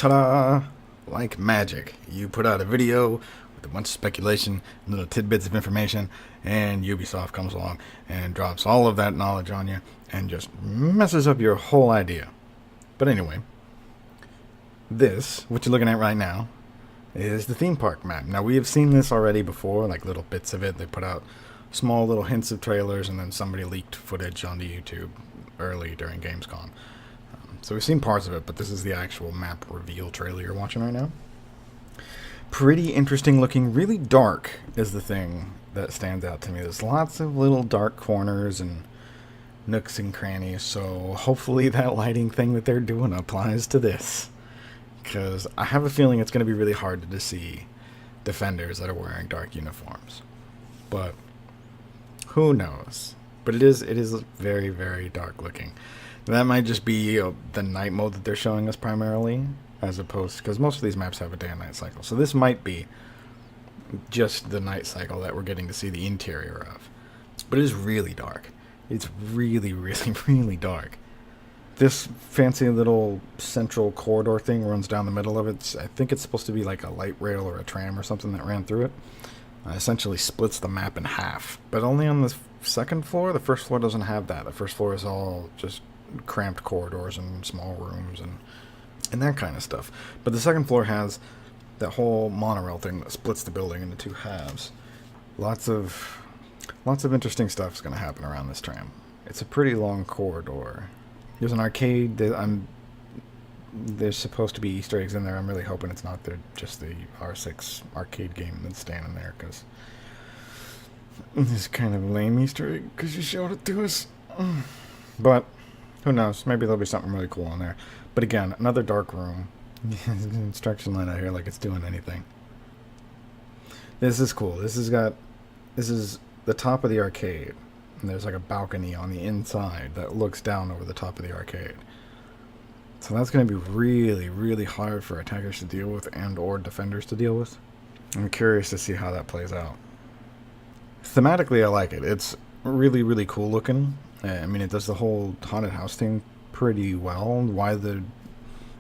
Ta-da! Like magic, you put out a video with a bunch of speculation, little tidbits of information, and Ubisoft comes along and drops all of that knowledge on you and just messes up your whole idea. But anyway, this, what you're looking at right now, is the theme park map. Now, we have seen this already before, like little bits of it. They put out small little hints of trailers, and then somebody leaked footage onto YouTube early during Gamescom. So we've seen parts of it, but this is the actual map reveal trailer you're watching right now. Pretty interesting looking, really dark is the thing that stands out to me. There's lots of little dark corners and nooks and crannies, so hopefully that lighting thing that they're doing applies to this. Because I have a feeling it's going to be really hard to see defenders that are wearing dark uniforms. But who knows? But it is very, very dark looking. That might just be the night mode that they're showing us primarily, as opposed to, because most of these maps have a day and night cycle. So this might be just the night cycle that we're getting to see the interior of. But it is really dark. It's really, really, really dark. This fancy little central corridor thing runs down the middle of it. I think it's supposed to be like a light rail or a tram or something that ran through it. Essentially splits the map in half. But only on the second floor. The first floor doesn't have that. The first floor is all just cramped corridors and small rooms and that kind of stuff. But the second floor has that whole monorail thing that splits the building into two halves. Lots of interesting stuff is going to happen around this tram. It's a pretty long corridor. There's an arcade. There's supposed to be Easter eggs in there. I'm really hoping it's not just the R6 arcade game that's standing there, because it's kind of a lame Easter egg because you showed it to us. But who knows? Maybe there'll be something really cool in there. But again, another dark room. Instruction line out here like it's doing anything. This is cool. This is the top of the arcade. And there's like a balcony on the inside that looks down over the top of the arcade. So that's going to be really, really hard for attackers to deal with and or defenders to deal with. I'm curious to see how that plays out. Thematically, I like it. It's really, really cool looking. I mean, it does the whole haunted house thing pretty well. Why the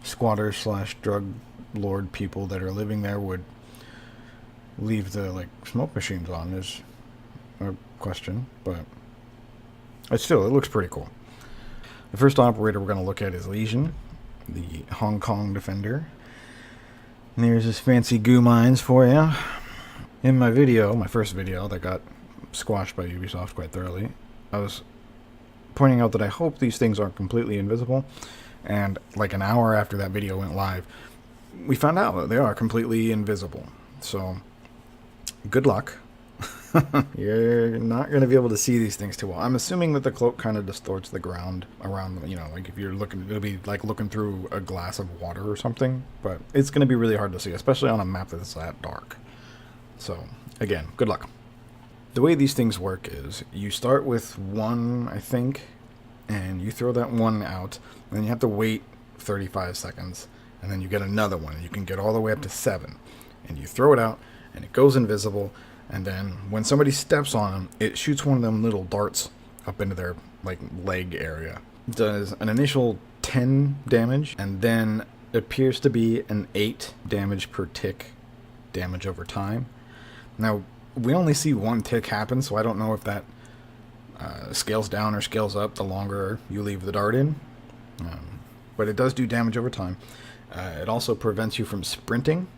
squatters / drug lord people that are living there would leave the smoke machines on is a question, but it looks pretty cool. The first operator we're going to look at is Legion, the Hong Kong defender. And there's his fancy goo mines for you. In my first video that got squashed by Ubisoft quite thoroughly, I was pointing out that I hope these things aren't completely invisible, and like an hour after that video went live, we found out that they are completely invisible. So, good luck. You're not going to be able to see these things too well. I'm assuming that the cloak kind of distorts the ground around them. Like if you're looking, it'll be like looking through a glass of water or something, but it's going to be really hard to see, especially on a map that's that dark. So, again, good luck. The way these things work is you start with one, I think, and you throw that one out, and then you have to wait 35 seconds, and then you get another one, and you can get all the way up to 7, and you throw it out, and it goes invisible, and then when somebody steps on them, it shoots one of them little darts up into their leg area. It does an initial 10 damage, and then it appears to be an 8 damage per tick damage over time. Now, we only see one tick happen, so I don't know if that scales down or scales up the longer you leave the dart in. But it does do damage over time. It also prevents you from sprinting,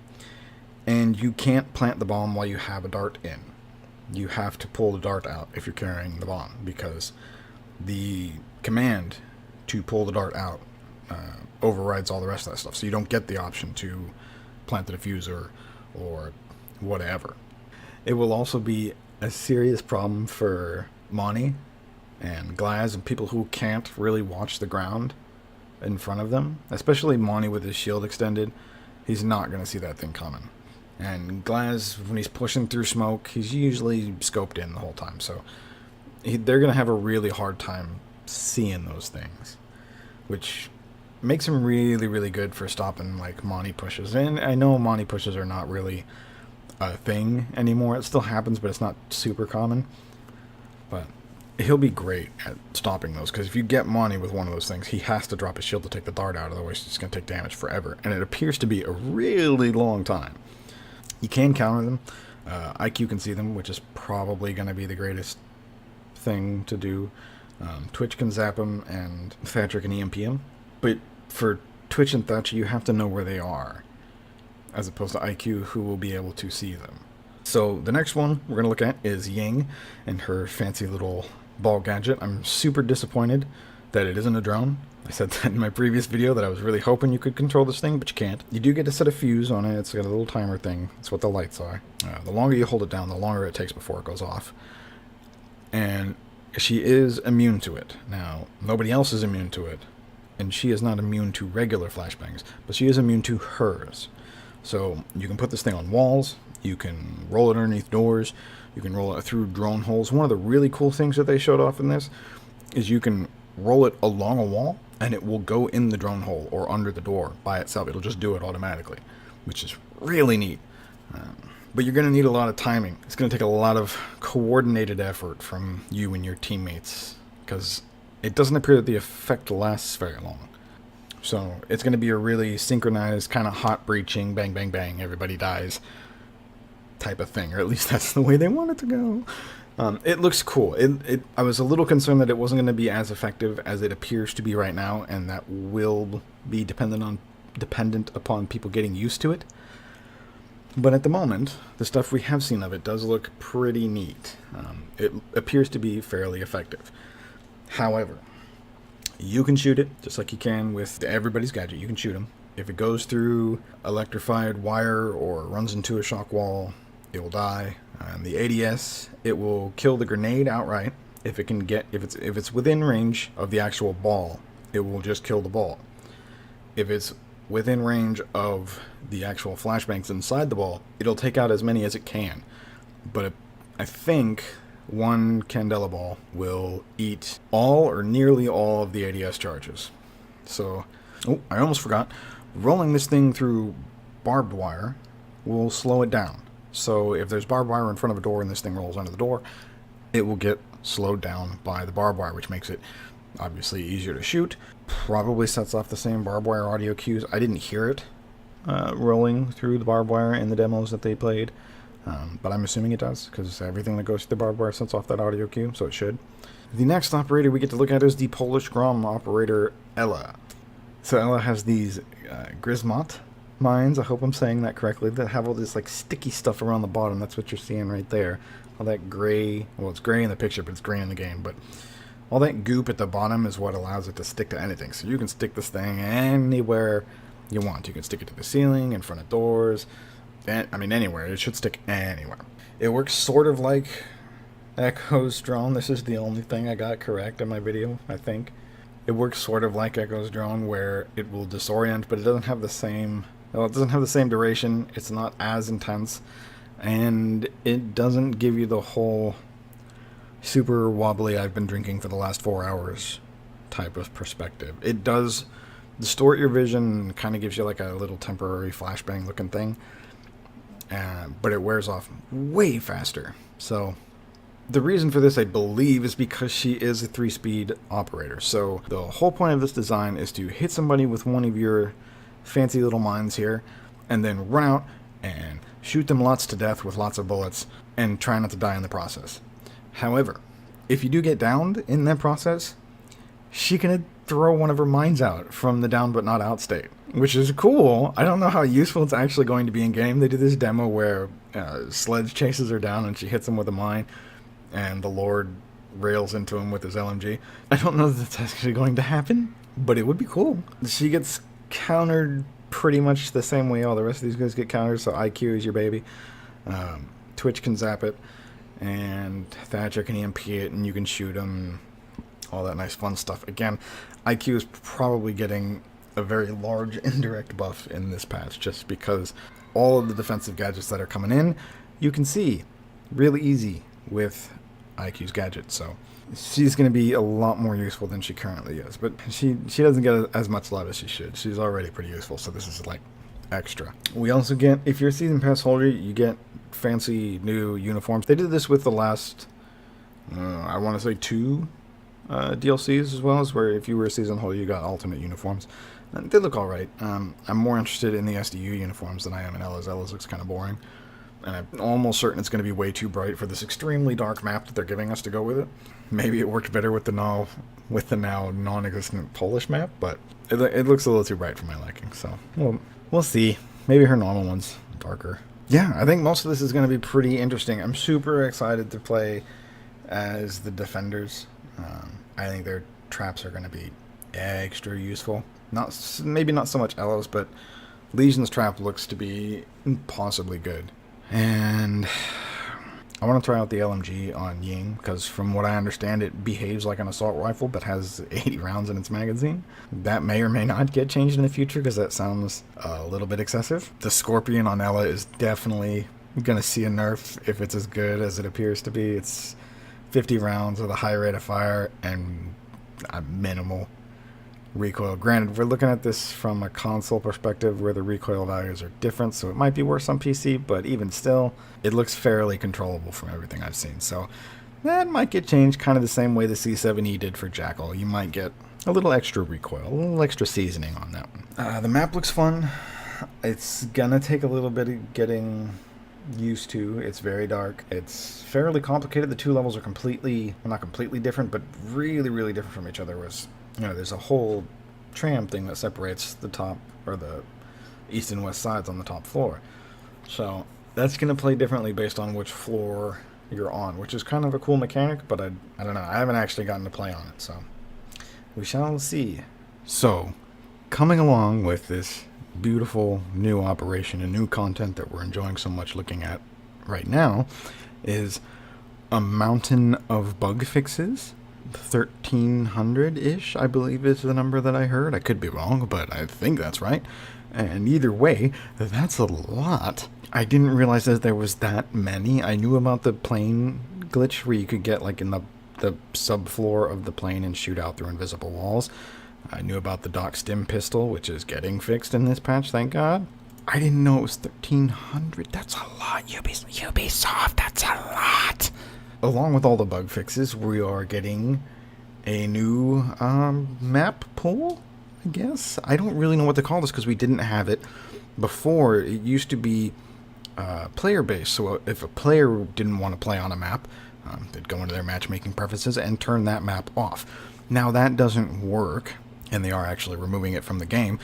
and you can't plant the bomb while you have a dart in. You have to pull the dart out if you're carrying the bomb, because the command to pull the dart out overrides all the rest of that stuff. So you don't get the option to plant the diffuser or whatever. It will also be a serious problem for Monty and Glaz and people who can't really watch the ground in front of them. Especially Monty with his shield extended. He's not going to see that thing coming. And Glaz, when he's pushing through smoke, he's usually scoped in the whole time. So they're going to have a really hard time seeing those things. Which makes him really, really good for stopping Monty pushes. And I know Monty pushes are not really a thing anymore. It still happens, but it's not super common. But he'll be great at stopping those, because if you get Monty with one of those things, he has to drop his shield to take the dart out, otherwise he's going to take damage forever, and it appears to be a really long time. You can counter them. IQ can see them, which is probably going to be the greatest thing to do. Twitch can zap them, and Thatcher can EMP them. But for Twitch and Thatcher, you have to know where they are, as opposed to IQ, who will be able to see them. So the next one we're going to look at is Ying and her fancy little ball gadget. I'm super disappointed that it isn't a drone. I said that in my previous video, that I was really hoping you could control this thing, but you can't. You do get to set a fuse on it. It's got a little timer thing. That's what the lights are. The longer you hold it down, the longer it takes before it goes off. And she is immune to it. Now, nobody else is immune to it, and she is not immune to regular flashbangs, but she is immune to hers. So you can put this thing on walls, you can roll it underneath doors, you can roll it through drone holes. One of the really cool things that they showed off in this is you can roll it along a wall, and it will go in the drone hole or under the door by itself. It'll just do it automatically, which is really neat. But you're going to need a lot of timing. It's going to take a lot of coordinated effort from you and your teammates, because it doesn't appear that the effect lasts very long. So it's going to be a really synchronized, kind of hot breaching, bang, bang, bang, everybody dies type of thing, or at least that's the way they want it to go. It looks cool. I was a little concerned that it wasn't going to be as effective as it appears to be right now, and that will be dependent upon people getting used to it. But at the moment, the stuff we have seen of it does look pretty neat. It appears to be fairly effective. However, you can shoot it just like you can with everybody's gadget. You can shoot them. If it goes through electrified wire or runs into a shock wall, it will die. The ADS, it will kill the grenade outright. If it's within range of the actual ball, it will just kill the ball. If it's within range of the actual flashbangs inside the ball, it'll take out as many as it can. But I think one Candela ball will eat all or nearly all of the ADS charges. So, I almost forgot. Rolling this thing through barbed wire will slow it down. So if there's barbed wire in front of a door and this thing rolls under the door, it will get slowed down by the barbed wire, which makes it obviously easier to shoot. Probably sets off the same barbed wire audio cues. I didn't hear it rolling through the barbed wire in the demos that they played, but I'm assuming it does, because everything that goes through the barbed wire sets off that audio cue, so it should. The next operator we get to look at is the Polish Grom operator, Ella. So Ella has these Grismot mines, I hope I'm saying that correctly, that have all this like sticky stuff around the bottom. That's what you're seeing right there. All that gray, well, it's gray in the picture, but it's green in the game, but all that goop at the bottom is what allows it to stick to anything. So you can stick this thing anywhere you want. You can stick it to the ceiling, in front of doors, anywhere. It should stick anywhere. It works sort of like Echo's drone. This is the only thing I got correct in my video, I think. It works sort of like Echo's drone, where it will disorient, but it doesn't have the same... Well, it doesn't have the same duration. It's not as intense, and it doesn't give you the whole super wobbly I've been drinking for the last 4 hours type of perspective. It does distort your vision and kind of gives you like a little temporary flashbang looking thing, but it wears off way faster. So the reason for this, I believe, is because she is a 3-speed operator. So the whole point of this design is to hit somebody with one of your fancy little mines here, and then run out and shoot them lots to death with lots of bullets, and try not to die in the process. However, if you do get downed in that process, she can throw one of her mines out from the down but not out state, which is cool. I don't know how useful it's actually going to be in game. They do this demo where Sledge chases her down and she hits him with a mine, and the Lord rails into him with his LMG. I don't know that that's actually going to happen, but it would be cool. She gets countered pretty much the same way all the rest of these guys get countered, so IQ is your baby. Twitch can zap it, and Thatcher can EMP it, and you can shoot them, all that nice fun stuff. Again, IQ is probably getting a very large indirect buff in this patch, just because all of the defensive gadgets that are coming in, you can see really easy with IQ's gadget, so she's going to be a lot more useful than she currently is, but she doesn't get as much love as she should. She's already pretty useful, so this is like extra. We also get, if you're a season pass holder, you get fancy new uniforms. They did this with the last I want to say 2 DLCs as well, as where if you were a season holder, you got alternate uniforms. And they look alright. I'm more interested in the SDU uniforms than I am in Ella's. Ella's looks kind of boring. And I'm almost certain it's going to be way too bright for this extremely dark map that they're giving us to go with it. Maybe it worked better with the now non-existent Polish map, but it looks a little too bright for my liking. So we'll see. Maybe her normal one's darker. Yeah, I think most of this is going to be pretty interesting. I'm super excited to play as the defenders. I think their traps are going to be extra useful. Maybe not so much Ella's, but Legion's trap looks to be impossibly good. And I want to try out the LMG on Ying, because from what I understand, it behaves like an assault rifle, but has 80 rounds in its magazine. That may or may not get changed in the future, because that sounds a little bit excessive. The Scorpion on Ella is definitely going to see a nerf if it's as good as it appears to be. It's 50 rounds with a high rate of fire and a minimal recoil. Granted, we're looking at this from a console perspective where the recoil values are different, so it might be worse on PC, but even still, it looks fairly controllable from everything I've seen. So that might get changed kind of the same way the C7E did for Jackal. You might get a little extra recoil, a little extra seasoning on that one. The map looks fun. It's gonna take a little bit of getting used to. It's very dark. It's fairly complicated. The 2 levels are completely, well, not completely different, but really, really different from each other. There's a whole tram thing that separates the top, or the east and west sides on the top floor. So that's going to play differently based on which floor you're on, which is kind of a cool mechanic, but I don't know. I haven't actually gotten to play on it, so we shall see. So, coming along with this beautiful new operation and new content that we're enjoying so much looking at right now is a mountain of bug fixes. 1,300-ish, I believe, is the number that I heard. I could be wrong, but I think that's right. And either way, that's a lot. I didn't realize that there was that many. I knew about the plane glitch where you could get like in the subfloor of the plane and shoot out through invisible walls. I knew about the Doc Stim pistol, which is getting fixed in this patch, thank God. I didn't know it was 1,300. That's a lot. Ubisoft, that's a lot. Along with all the bug fixes, we are getting a new map pool, I guess. I don't really know what to call this because we didn't have it before. It used to be player-based, so if a player didn't want to play on a map, they'd go into their matchmaking preferences and turn that map off. Now that doesn't work, and they are actually removing it from the game,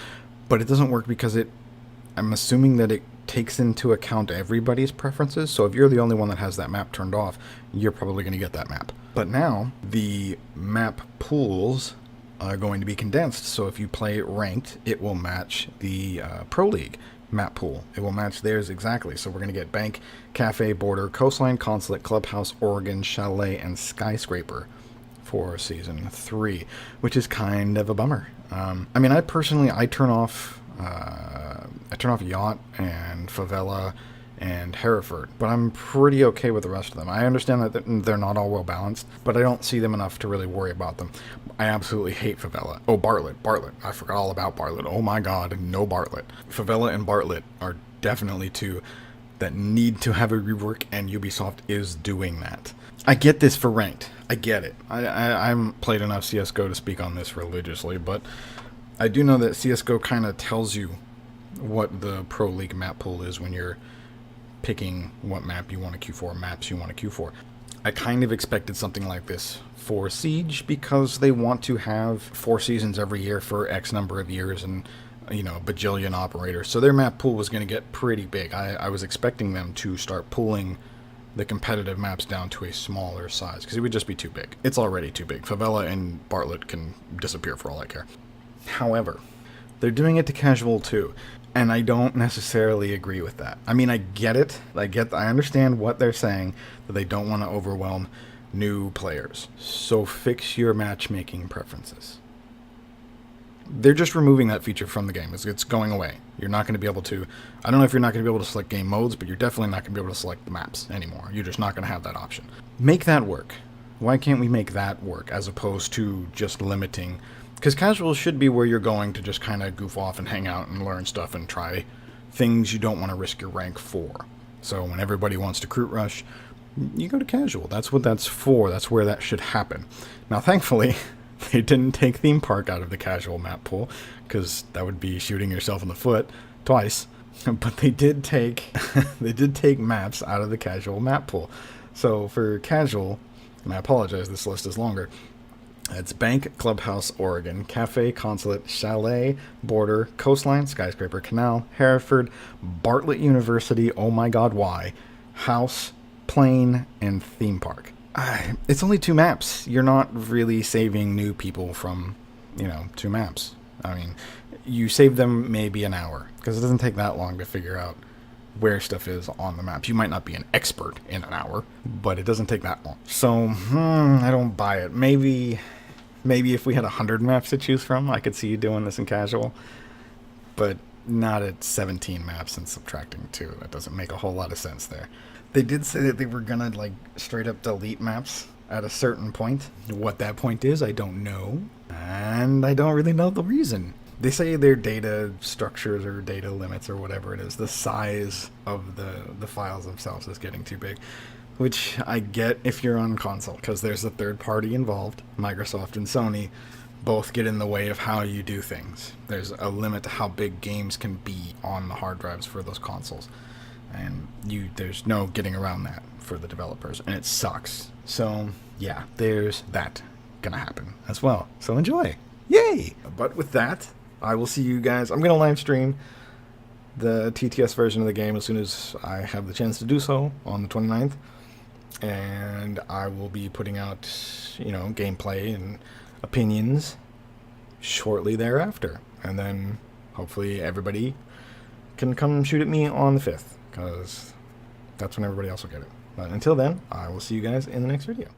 but it doesn't work because I'm assuming that it takes into account everybody's preferences, so if you're the only one that has that map turned off, you're probably going to get that map. But now, the map pools are going to be condensed, so if you play ranked, it will match the Pro League map pool. It will match theirs exactly, so we're going to get Bank, Cafe, Border, Coastline, Consulate, Clubhouse, Oregon, Chalet, and Skyscraper for Season 3, which is kind of a bummer. I turn off Yacht and Favela and Hereford, but I'm pretty okay with the rest of them. I understand that they're not all well balanced, but I don't see them enough to really worry about them. I absolutely hate Favela. Oh, Bartlett. I forgot all about Bartlett. Oh my god, no Bartlett. Favela and Bartlett are definitely 2 that need to have a rework, and Ubisoft is doing that. I get this for ranked. I get it. I haven't played enough CSGO to speak on this religiously, but I do know that CSGO kind of tells you what the Pro League map pool is when you're picking what map you want to queue for, maps you want to queue for. I kind of expected something like this for Siege because they want to have 4 seasons every year for X number of years and, a bajillion operators. So their map pool was going to get pretty big. I was expecting them to start pulling the competitive maps down to a smaller size because it would just be too big. It's already too big. Favela and Bartlett can disappear for all I care. However, they're doing it to casual too, and I don't necessarily agree with that. I mean, I get it. I understand what they're saying, that they don't want to overwhelm new players. So fix your matchmaking preferences. They're just removing that feature from the game. It's going away. You're not going to be able to... I don't know if you're not going to be able to select game modes, but you're definitely not going to be able to select the maps anymore. You're just not going to have that option. Make that work. Why can't we make that work as opposed to just limiting... Because casual should be where you're going to just kind of goof off and hang out and learn stuff and try things you don't want to risk your rank for. So when everybody wants to Recruit Rush, you go to casual. That's what that's for. That's where that should happen. Now, thankfully, they didn't take theme park out of the casual map pool, because that would be shooting yourself in the foot twice. But they did take they did take maps out of the casual map pool. So for casual, and I apologize, this list is longer. It's Bank, Clubhouse, Oregon, Cafe, Consulate, Chalet, Border, Coastline, Skyscraper, Canal, Hereford, Bartlett University, oh my god, why? House, Plane, and Theme Park. It's only 2 maps. You're not really saving new people from, 2 maps. I mean, you save them maybe an hour, because it doesn't take that long to figure out where stuff is on the maps. You might not be an expert in an hour, but it doesn't take that long. So, I don't buy it. Maybe if we had 100 maps to choose from, I could see you doing this in casual, but not at 17 maps and subtracting 2. That doesn't make a whole lot of sense there. They did say that they were gonna, straight up delete maps at a certain point. What that point is, I don't know, and I don't really know the reason. They say their data structures or data limits or whatever it is, the size of the files themselves is getting too big, which I get if you're on console, because there's a third party involved. Microsoft and Sony both get in the way of how you do things. There's a limit to how big games can be on the hard drives for those consoles, and there's no getting around that for the developers, and it sucks. So yeah, there's that gonna happen as well. So enjoy. Yay! But with that, I will see you guys. I'm going to live stream the TTS version of the game as soon as I have the chance to do so on the 29th. And I will be putting out, gameplay and opinions shortly thereafter. And then hopefully everybody can come shoot at me on the 5th, because that's when everybody else will get it. But until then, I will see you guys in the next video.